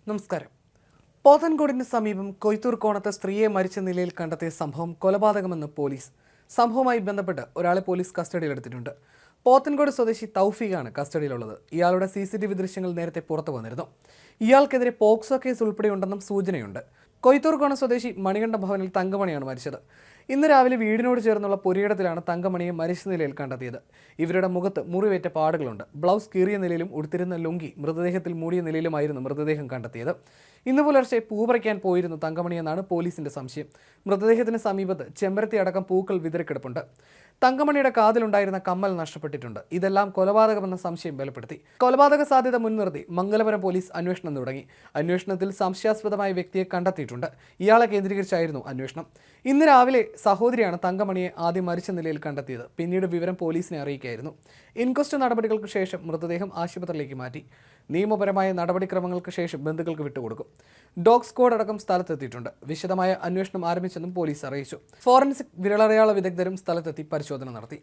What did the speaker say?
നമസ്കാരം. പോത്തൻകോടിന് സമീപം കൊയ്ത്തൂർ കോണത്ത് സ്ത്രീയെ മരിച്ച നിലയിൽ കണ്ടെത്തിയ സംഭവം കൊലപാതകമെന്ന് പോലീസ്. സംഭവവുമായി ബന്ധപ്പെട്ട് ഒരാളെ പോലീസ് കസ്റ്റഡിയിലെടുത്തിട്ടുണ്ട്. പോത്തൻകോട് സ്വദേശി തൗഫീഖാണ് കസ്റ്റഡിയിലുള്ളത്. ഇയാളുടെ CCTV ദൃശ്യങ്ങൾ നേരത്തെ പുറത്തു വന്നിരുന്നു. ഇയാൾക്കെതിരെ പോക്സോ കേസ് ഉൾപ്പെടെയുണ്ടെന്നും സൂചനയുണ്ട്. കൊയ്ത്തൂർ കോണ സ്വദേശി മണികണ്ഠ ഭവനിൽ തങ്കമണിയാണ് മരിച്ചത്. ഇന്ന് രാവിലെ വീടിനോട് ചേർന്നുള്ള പുരയിടത്തിലാണ് തങ്കമണിയെ മരിച്ച നിലയിൽ കണ്ടെത്തിയത്. ഇവരുടെ മുഖത്ത് മുറിവേറ്റ പാടുകളുണ്ട്. ബ്ലൗസ് കീറിയ നിലയിലും ഉടുത്തിരുന്ന ലുങ്കി മൃതദേഹത്തിൽ മൂടിയ നിലയിലുമായിരുന്നു മൃതദേഹം കണ്ടെത്തിയത്. ഇന്ന് പുലർച്ചെ പൂ പറിക്കാൻ പോയിരുന്നു തങ്കമണിയെന്നാണ് പോലീസിന്റെ സംശയം. മൃതദേഹത്തിന് സമീപത്ത് ചെമ്പരത്തി അടക്കം പൂക്കൾ വിതറിക്കിടപ്പുണ്ട്. തങ്കമണിയുടെ കാതിലുണ്ടായിരുന്ന കമ്മൽ നഷ്ടപ്പെട്ടിട്ടുണ്ട്. ഇതെല്ലാം കൊലപാതകമെന്ന സംശയം ബലപ്പെടുത്തി. കൊലപാതക സാധ്യത മുൻനിർത്തി മംഗലപുരം പോലീസ് അന്വേഷണം തുടങ്ങി. അന്വേഷണത്തിൽ സംശയാസ്പദമായ വ്യക്തിയെ കണ്ടെത്തിയിട്ടുണ്ട്. ഇയാളെ കേന്ദ്രീകരിച്ചായിരുന്നു അന്വേഷണം. ഇന്ന് രാവിലെ സഹോദരിയാണ് തങ്കമണിയെ ആദ്യം മരിച്ച നിലയിൽ കണ്ടെത്തിയത്. പിന്നീട് വിവരം പോലീസിനെ അറിയിക്കുകയായിരുന്നു. ഇൻക്വസ്റ്റ് നടപടികൾക്ക് ശേഷം മൃതദേഹം ആശുപത്രിയിലേക്ക് മാറ്റി. നിയമപരമായ നടപടിക്രമങ്ങൾക്ക് ശേഷം ബന്ധുക്കൾക്ക് വിട്ടുകൊടുക്കും. ഡോഗ് സ്ക്വാഡ് അടക്കം സ്ഥലത്തെത്തിയിട്ടുണ്ട്. വിശദമായ അന്വേഷണം ആരംഭിച്ചെന്നും പോലീസ് അറിയിച്ചു. ഫോറൻസിക് വിരലടയാള വിദഗ്ധരും സ്ഥലത്തെത്തി പരിശോധന നടത്തി.